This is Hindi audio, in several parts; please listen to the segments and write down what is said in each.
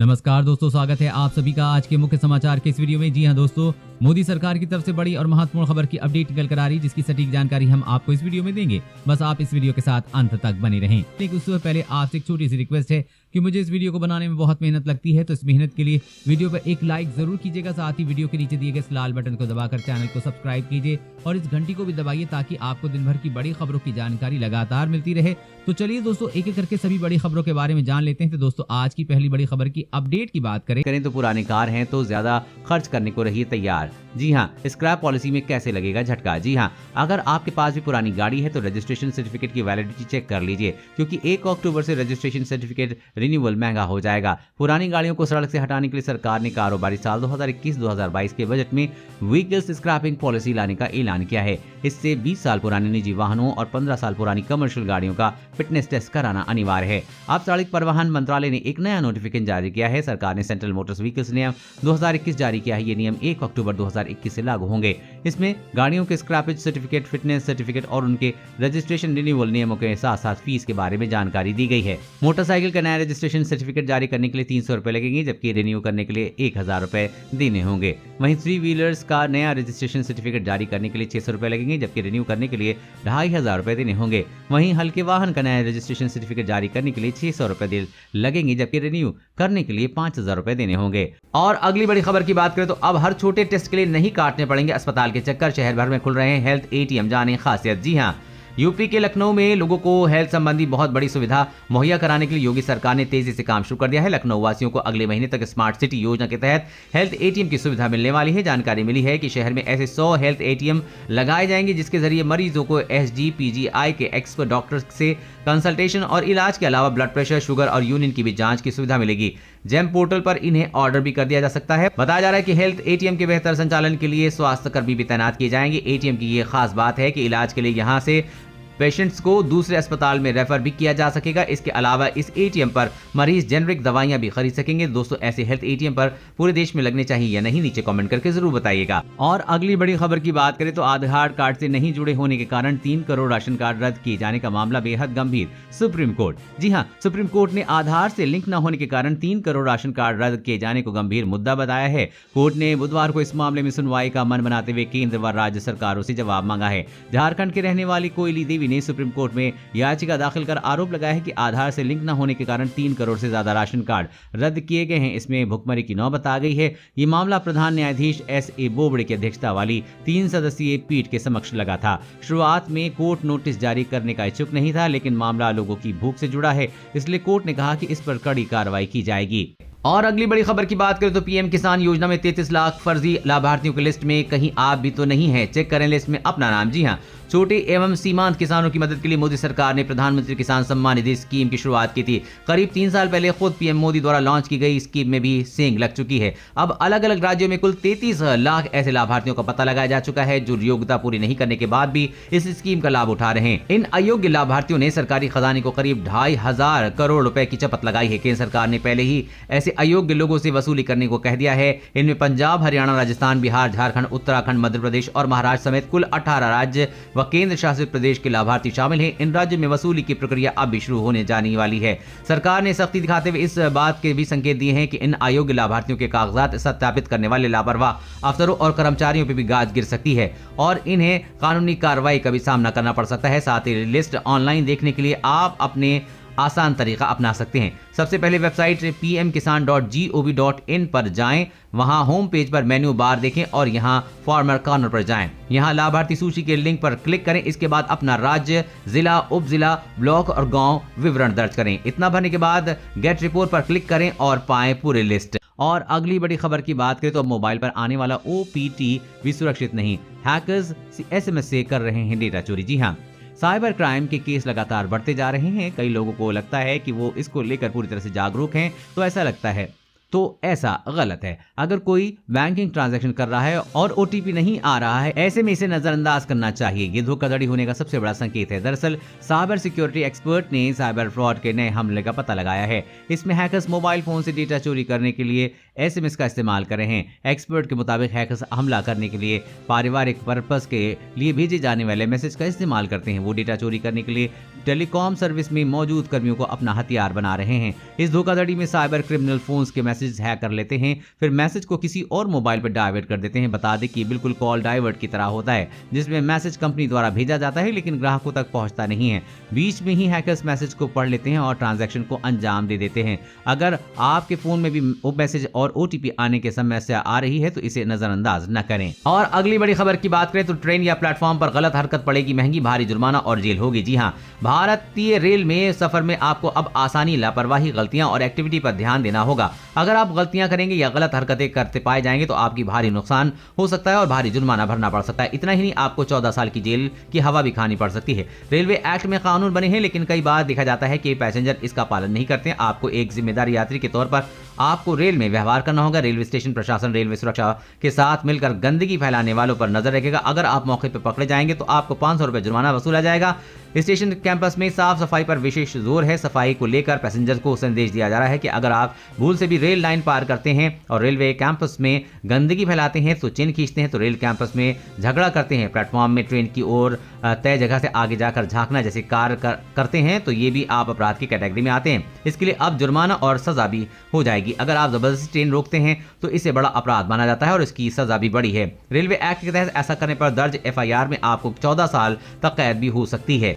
नमस्कार दोस्तों, स्वागत है आप सभी का आज के मुख्य समाचार के इस वीडियो में। जी हां दोस्तों, मोदी सरकार की तरफ से बड़ी और महत्वपूर्ण खबर की अपडेट निकल कर आ रही, जिसकी सटीक जानकारी हम आपको इस वीडियो में देंगे। बस आप इस वीडियो के साथ अंत तक बने रहें। लेकिन उससे पहले आपसे एक छोटी सी रिक्वेस्ट है कि मुझे इस वीडियो को बनाने में बहुत मेहनत लगती है, तो इस मेहनत के लिए वीडियो पर एक लाइक जरूर कीजिएगा। साथ ही वीडियो के नीचे दिए गए लाल बटन को दबाकर चैनल को सब्सक्राइब कीजिए और इस घंटी को भी दबाइए ताकि आपको दिन भर की बड़ी खबरों की जानकारी लगातार मिलती रहे। तो चलिए दोस्तों, एक एक करके सभी बड़ी खबरों के बारे में जान लेते हैं। तो दोस्तों, आज की पहली बड़ी खबर की अपडेट की बात करें तो पुरानी कार हैं तो ज्यादा खर्च करने को रहिए तैयार। जी हां, स्क्रैप पॉलिसी में कैसे लगेगा झटका। जी हां, अगर आपके पास भी पुरानी गाड़ी है तो रजिस्ट्रेशन सर्टिफिकेट की वैलिडिटी चेक कर लीजिए, क्योंकि 1 अक्टूबर से रजिस्ट्रेशन सर्टिफिकेट रिन्यूअल महंगा हो जाएगा। पुरानी गाड़ियों को सड़क से हटाने के लिए सरकार ने कारोबारी साल 2021-2022 के बजट में व्हीकल्स स्क्रैपिंग पॉलिसी लाने का ऐलान किया है। इससे 20 साल पुराने निजी वाहनों और 15 साल पुरानी कमर्शियल गाड़ियों का फिटनेस टेस्ट कराना अनिवार्य है। अब सड़क परिवहन मंत्रालय ने एक नया नोटिफिकेशन जारी किया है। सरकार ने सेंट्रल मोटर्स व्हीकल्स नियम 2021 जारी किया है। ये नियम 1 अक्टूबर 2021 से लागू होंगे। इसमें गाड़ियों के स्क्रैपेज सर्टिफिकेट, फिटनेस सर्टिफिकेट और उनके रजिस्ट्रेशन रिन्यूअल नियमों के साथ साथ फीस के बारे में जानकारी दी गई है। मोटरसाइकिल का नया रजिस्ट्रेशन सर्टिफिकेट जारी करने के लिए 300 रुपए लगेंगे, जबकि रिन्यू करने के लिए 1000 रुपए देने होंगे। वहीं 3 व्हीलर्स का नया रजिस्ट्रेशन सर्टिफिकेट जारी करने के लिए 600 रुपए लगेंगे, जबकि रिन्यू करने के लिए 2500 रुपए देने होंगे। वहीं हल्के वाहन का नया रजिस्ट्रेशन सर्टिफिकेट जारी करने के लिए 600 रुपए लगेंगे, जबकि रिन्यू करने के लिए 5000 रुपए देने होंगे। और अगली बड़ी खबर की बात करें तो अब हर छोटे टेस्ट के लिए नहीं काटने पड़ेंगे अस्पताल के चक्कर। शहर भर में खुल रहे हैं हेल्थ एटीएम, जाने खासियत। जी हां, यूपी के लखनऊ में लोगों को हेल्थ संबंधी बहुत बड़ी सुविधा मुहैया कराने के लिए योगी सरकार ने तेजी से काम शुरू कर दिया है। लखनऊ वासियों को अगले महीने तक स्मार्ट सिटी योजना के तहत हेल्थ एटीएम की सुविधा मिलने वाली है। जानकारी मिली है कि शहर में ऐसे 100 हेल्थ एटीएम लगाए जाएंगे, जिसके जरिए मरीजों को SGPGI के एक्सपर्ट डॉक्टर से कंसल्टेशन और इलाज के अलावा ब्लड प्रेशर, शुगर और यूरिन की भी जांच की सुविधा मिलेगी। जेम पोर्टल पर इन्हें ऑर्डर भी कर दिया जा सकता है। बताया जा रहा है कि हेल्थ एटीएम के बेहतर संचालन के लिए स्वास्थ्य कर्मी भी तैनात किए जाएंगे। एटीएम की ये खास बात है कि इलाज के लिए यहां से पेशेंट्स को दूसरे अस्पताल में रेफर भी किया जा सकेगा। इसके अलावा इस एटीएम पर मरीज जेनरिक दवाइयां भी खरीद सकेंगे। दोस्तों, ऐसे हेल्थ एटीएम पर पूरे देश में लगने चाहिए या नहीं, नीचे कमेंट करके जरूर बताइएगा। और अगली बड़ी खबर की बात करें तो आधार कार्ड से नहीं जुड़े होने के कारण 3 करोड़ राशन कार्ड रद्द किए जाने का मामला बेहद गंभीर। Supreme court. जी हां, सुप्रीम कोर्ट ने आधार से लिंक न होने के कारण 3 करोड़ राशन कार्ड रद्द किए जाने को गंभीर मुद्दा बताया है। कोर्ट ने बुधवार को इस मामले में सुनवाई का मन बनाते हुए केंद्र व राज्य सरकारों से जवाब मांगा है। झारखंड के रहने वाली कोयली देवी ने सुप्रीम कोर्ट में याचिका दाखिल कर आरोप लगाया है कि आधार से लिंक न होने के कारण 3 करोड़ से ज्यादा राशन कार्ड रद्द किए गए हैं। इसमें भुखमरी की नौबत आ गई है। ये मामला प्रधान न्यायाधीश S.A. बोबड़े की अध्यक्षता वाली 3 सदस्यीय पीठ के समक्ष लगा था। शुरुआत में कोर्ट नोटिस जारी करने का इच्छुक नहीं था, लेकिन मामला लोगों की भूख से जुड़ा है, इसलिए कोर्ट ने कहा कि इस पर कड़ी कार्रवाई की जाएगी। और अगली बड़ी खबर की बात करें तो पीएम किसान योजना में 33 लाख फर्जी लाभार्थियों की लिस्ट में कहीं आप भी तो नहीं है। चेक करें लिस्ट में अपना नाम। जी हां, छोटे एवं सीमांत किसानों की मदद के लिए मोदी सरकार ने प्रधानमंत्री किसान सम्मान निधि स्कीम की शुरुआत की थी। करीब 3 साल पहले खुद पीएम मोदी द्वारा लॉन्च की गई स्कीम में भी सेंध लग चुकी है। अब अलग अलग राज्यों में कुल 33 लाख ऐसे लाभार्थियों का पता लगाया जा चुका है, जो योग्यता पूरी नहीं करने के बाद भी इस स्कीम का लाभ उठा रहे हैं। इन अयोग्य लाभार्थियों ने सरकारी खजाने को करीब 2500 करोड़ रुपए की चपत लगाई है। केंद्र सरकार ने पहले ही ऐसे अयोग्य लोगों से वसूली करने को कह दिया है। इनमें पंजाब, हरियाणा, राजस्थान, बिहार, झारखंड, उत्तराखंड, मध्य प्रदेश और महाराष्ट्र समेत कुल 18 राज्य व केंद्र शासित प्रदेश के लाभार्थी शामिल हैं। इन राज्यों में वसूली की प्रक्रिया अब भी शुरू होने जाने वाली है। सरकार ने सख्ती दिखाते हुए इस बात के भी संकेत दिए हैं कि इन अयोग्य लाभार्थियों के कागजात सत्यापित करने वाले लापरवाह अफसरों और कर्मचारियों पर भी गाज गिर सकती है और इन्हें कानूनी कार्रवाई का भी सामना करना पड़ सकता है। साथ ही लिस्ट ऑनलाइन देखने के लिए आप अपने आसान तरीका अपना सकते हैं। सबसे पहले वेबसाइट pmkisan.gov.in पर जाएं। वहां होम पेज पर मेन्यू बार देखें और यहां फॉर्मर कॉर्नर पर जाएं। यहां लाभार्थी सूची के लिंक पर क्लिक करें। इसके बाद अपना राज्य, जिला, उप जिला, ब्लॉक और गांव विवरण दर्ज करें। इतना भरने के बाद गेट रिपोर्ट पर क्लिक करें और पाएं पूरी लिस्ट। और अगली बड़ी खबर की बात करें तो मोबाइल पर आने वाला OPT भी सुरक्षित नहीं। हैकर्स SMS से कर रहे हैं डेटा चोरी। जी हां, साइबर क्राइम के केस लगातार बढ़ते जा रहे हैं। कई लोगों को लगता है कि वो इसको लेकर पूरी तरह से जागरूक हैं, तो ऐसा लगता है तो ऐसा गलत है। अगर कोई बैंकिंग ट्रांजैक्शन कर रहा है और OTP नहीं आ रहा है, ऐसे में इसे नजरअंदाज करना चाहिए। ये धोखाधड़ी होने का सबसे बड़ा संकेत है। दरअसल साइबर सिक्योरिटी एक्सपर्ट ने साइबर फ्रॉड के नए हमले का पता लगाया है। इसमें हैकर्स मोबाइल फोन से डेटा चोरी करने के लिए SMS का इस्तेमाल कर रहे हैं। एक्सपर्ट के मुताबिक हैकर्स हमला करने के लिए पारिवारिक पर्पस के लिए भेजे जाने वाले मैसेज का इस्तेमाल करते हैं। वो डेटा चोरी करने के लिए टेलीकॉम सर्विस में मौजूद कर्मियों को अपना हथियार बना रहे हैं। इस धोखाधड़ी में साइबर क्रिमिनल फोन्स के मैसेज हैक कर लेते हैं, फिर मैसेज को किसी और मोबाइल पर डाइवर्ट कर देते हैं। बता दें कि बिल्कुल कॉल डाइवर्ट की तरह होता है, जिसमें मैसेज कंपनी द्वारा भेजा जाता है लेकिन ग्राहकों तक पहुंचता नहीं है। बीच में ही हैकर्स मैसेज को पढ़ लेते हैं और ट्रांजैक्शन को अंजाम दे देते हैं। अगर आपके फोन में भी वो मैसेज और ओटीपी आने की समस्या आ रही है तो इसे नजरअंदाज न करें। और अगली बड़ी खबर की बात करें तो ट्रेन या प्लेटफॉर्म पर गलत हरकत पड़ेगी महंगी, भारी जुर्माना और जेल होगी। जी हां, भारतीय रेल में सफर में आपको अब आसानी, लापरवाही, गलतियां और एक्टिविटी पर ध्यान देना होगा। अगर आप गलतियां करेंगे या गलत हरकतें करते पाए जाएंगे तो आपकी भारी नुकसान हो सकता है और भारी जुर्माना भरना पड़ सकता है। इतना ही नहीं, आपको 14 साल की जेल की हवा भी खानी पड़ सकती है। रेलवे एक्ट में कानून बने हैं लेकिन कई बार देखा जाता है कि पैसेंजर इसका पालन नहीं करते। आपको एक जिम्मेदार यात्री के तौर पर आपको रेल में व्यवहार करना होगा। रेलवे स्टेशन प्रशासन रेलवे सुरक्षा के साथ मिलकर गंदगी फैलाने वालों पर नजर रखेगा। अगर आप मौके पर पकड़े जाएंगे तो आपको 500 रुपए जुर्माना वसूला जाएगा। स्टेशन कैंपस में साफ सफाई पर विशेष जोर है। सफाई को लेकर पैसेंजर को संदेश दिया जा रहा है कि अगर आप भूल से भी रेल लाइन पार करते हैं और रेलवे कैंपस में गंदगी फैलाते हैं, तो चेन खींचते हैं, तो रेल कैंपस में झगड़ा करते हैं, प्लेटफॉर्म में ट्रेन की ओर तय जगह से आगे जाकर झांकना जैसे कार्य करते हैं, तो ये भी आप अपराध की कैटेगरी में आते हैं। इसके लिए अब जुर्माना और सजा भी हो जाएगी। अगर आप जबरदस्ती ट्रेन रोकते हैं तो इसे बड़ा अपराध माना जाता है और इसकी सजा भी बड़ी है। रेलवे एक्ट के तहत ऐसा करने पर दर्ज एफआईआर में आपको 14 साल तक कैद भी हो सकती है।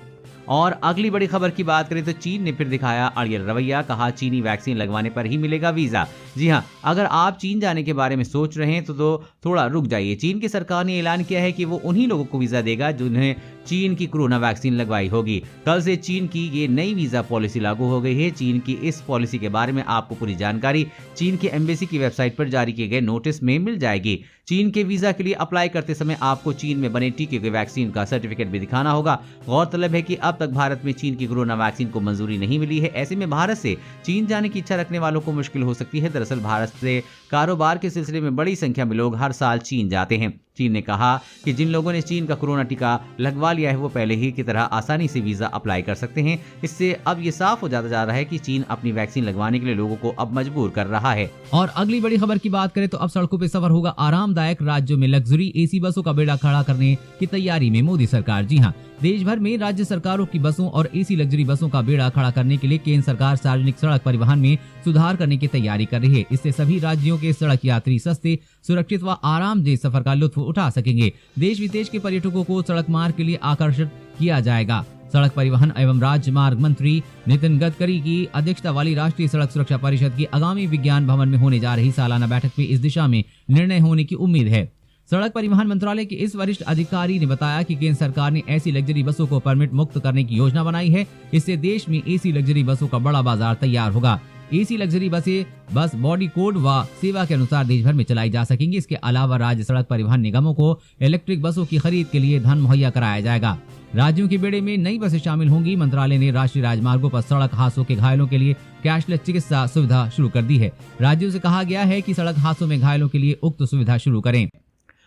और अगली बड़ी खबर की बात करें तो चीन ने फिर दिखाया अड़ियल रवैया, कहा चीनी वैक्सीन लगवाने पर ही मिलेगा वीजा। जी हां, अगर आप चीन जाने के बारे में सोच रहे हैं तो थोड़ा रुक जाइए। चीन की सरकार ने ऐलान किया है कि वो उन्हीं लोगों को वीजा देगा जिन्हें चीन की कोरोना वैक्सीन लगवाई होगी। कल से चीन की ये नई वीजा पॉलिसी लागू हो गई है। चीन की इस पॉलिसी के बारे में आपको पूरी जानकारी चीन की एम्बेसी की वेबसाइट पर जारी किए गए नोटिस में मिल जाएगी। चीन के वीजा के लिए अप्लाई करते समय आपको चीन में बने टीके के वैक्सीन का सर्टिफिकेट भी दिखाना होगा। गौरतलब है कि अब तक भारत में चीन की कोरोना वैक्सीन को मंजूरी नहीं मिली है। ऐसे में भारत से चीन जाने की इच्छा रखने वालों को मुश्किल हो सकती है। दरअसल भारत से कारोबार के सिलसिले में बड़ी संख्या में लोग हर साल चीन जाते हैं। चीन ने कहा कि जिन लोगों ने चीन का कोरोना टीका लगवा लिया है वो पहले ही की तरह आसानी से वीजा अप्लाई कर सकते हैं। इससे अब ये साफ हो जाता जा रहा है कि चीन अपनी वैक्सीन लगवाने के लिए लोगों को अब मजबूर कर रहा है। और अगली बड़ी खबर की बात करें तो अब सड़कों पर सफर होगा आरामदायक। राज्यों में लग्जरी एसी बसों का बेड़ा खड़ा करने की तैयारी में मोदी सरकार। जी हाँ, देश भर में राज्य सरकारों की बसों और एसी लग्जरी बसों का बेड़ा खड़ा करने के लिए केंद्र सरकार सार्वजनिक सड़क परिवहन में सुधार करने की तैयारी कर रही है। इससे सभी राज्यों के सड़क यात्री सस्ते, सुरक्षित व आरामदेह सफर का लुत्फ उठा सकेंगे। देश विदेश के पर्यटकों को सड़क मार्ग के लिए आकर्षित किया जाएगा। सड़क परिवहन एवं राजमार्ग मंत्री नितिन गडकरी की अध्यक्षता वाली राष्ट्रीय सड़क सुरक्षा परिषद की आगामी विज्ञान भवन में होने जा रही सालाना बैठक में इस दिशा में निर्णय होने की उम्मीद है। सड़क परिवहन मंत्रालय के इस वरिष्ठ अधिकारी ने बताया कि केंद्र सरकार ने ऐसी लग्जरी बसों को परमिट मुक्त करने की योजना बनाई है। इससे देश में एसी लग्जरी बसों का बड़ा बाजार तैयार होगा। एसी लग्जरी बसें बस बॉडी कोड व सेवा के अनुसार देश भर में चलाई जा सकेंगी। इसके अलावा राज्य सड़क परिवहन निगमों को इलेक्ट्रिक बसों की खरीद के लिए धन मुहैया कराया जाएगा। राज्यों के बेड़े में नई बसें शामिल होंगी। मंत्रालय ने राष्ट्रीय राजमार्गों पर सड़क हादसों के घायलों के लिए कैशलेस चिकित्सा सुविधा शुरू कर दी है। राज्यों से कहा गया है कि सड़क हादसों में घायलों के लिए उक्त सुविधा शुरू करें।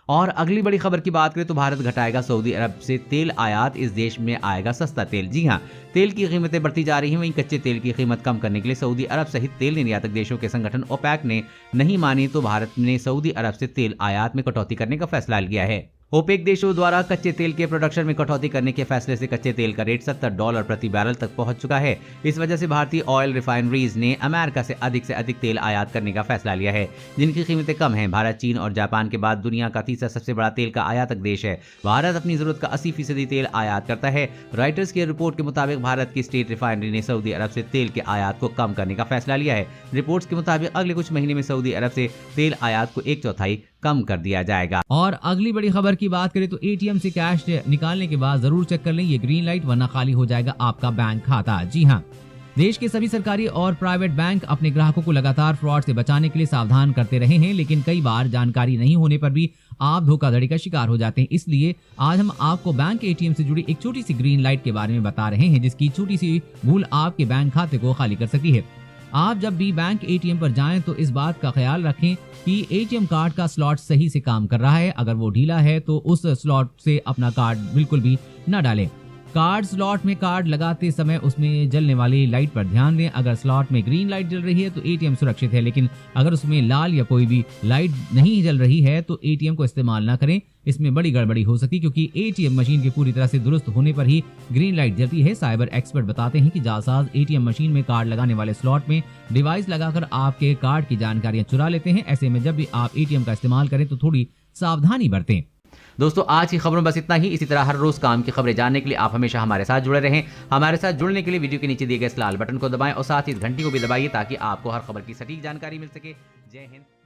और अगली बड़ी खबर की बात करें तो भारत घटाएगा सऊदी अरब से तेल आयात, इस देश में आएगा सस्ता तेल। जी हां, तेल की कीमतें बढ़ती जा रही हैं, वहीं कच्चे तेल की कीमत कम करने के लिए सऊदी अरब सहित तेल निर्यातक देशों के संगठन ओपेक ने नहीं मानी तो भारत ने सऊदी अरब से तेल आयात में कटौती करने का फैसला लिया है। ओपेक देशों द्वारा कच्चे तेल के प्रोडक्शन में कटौती करने के फैसले से कच्चे तेल का रेट $70 प्रति बैरल तक पहुंच चुका है। इस वजह से भारतीय ऑयल रिफाइनरीज ने अमेरिका से अधिक तेल आयात करने का फैसला लिया है, जिनकी कीमतें कम हैं। भारत चीन और जापान के बाद दुनिया का तीसरा सबसे बड़ा तेल का आयातक देश है। भारत अपनी जरूरत का 80% तेल आयात करता है। रॉयटर्स की रिपोर्ट के मुताबिक भारत की स्टेट रिफाइनरी ने सऊदी अरब से तेल के आयात को कम करने का फैसला लिया है। रिपोर्ट्स के मुताबिक अगले कुछ महीने में सऊदी अरब से तेल आयात को 1/4 कम कर दिया जाएगा। और अगली बड़ी खबर की बात करें तो एटीएम से कैश निकालने के बाद जरूर चेक कर लें ये ग्रीन लाइट, वरना खाली हो जाएगा आपका बैंक खाता। जी हाँ, देश के सभी सरकारी और प्राइवेट बैंक अपने ग्राहकों को लगातार फ्रॉड से बचाने के लिए सावधान करते रहे हैं, लेकिन कई बार जानकारी नहीं होने पर भी आप धोखाधड़ी का शिकार हो जाते हैं। इसलिए आज हम आपको बैंक एटीएम से जुड़ी एक छोटी सी ग्रीन लाइट के बारे में बता रहे हैं, जिसकी छोटी सी भूल आपके बैंक खाते को खाली कर सकती है। आप जब भी बैंक एटीएम पर जाएं तो इस बात का ख्याल रखें कि एटीएम कार्ड का स्लॉट सही से काम कर रहा है। अगर वो ढीला है तो उस स्लॉट से अपना कार्ड बिल्कुल भी न डालें। कार्ड स्लॉट में कार्ड लगाते समय उसमें जलने वाली लाइट पर ध्यान दें। अगर स्लॉट में ग्रीन लाइट जल रही है तो एटीएम सुरक्षित है, लेकिन अगर उसमें लाल या कोई भी लाइट नहीं जल रही है तो एटीएम को इस्तेमाल ना करें। इसमें बड़ी गड़बड़ी हो सकती है, क्योंकि एटीएम मशीन के पूरी तरह से दुरुस्त होने पर ही ग्रीन लाइट जलती है। साइबर एक्सपर्ट बताते हैं कि जालसाज एटीएम मशीन में कार्ड लगाने वाले स्लॉट में डिवाइस लगाकर आपके कार्ड की जानकारियां चुरा लेते हैं। ऐसे में जब भी आप एटीएम का इस्तेमाल करें तो थोड़ी सावधानी बरतें। दोस्तों आज की खबरों में बस इतना ही। इसी तरह हर रोज काम की खबरें जानने के लिए आप हमेशा हमारे साथ जुड़े रहें। हमारे साथ जुड़ने के लिए वीडियो के नीचे दिए गए इस लाल बटन को दबाएं और साथ ही इस घंटी को भी दबाइए ताकि आपको हर खबर की सटीक जानकारी मिल सके। जय हिंद।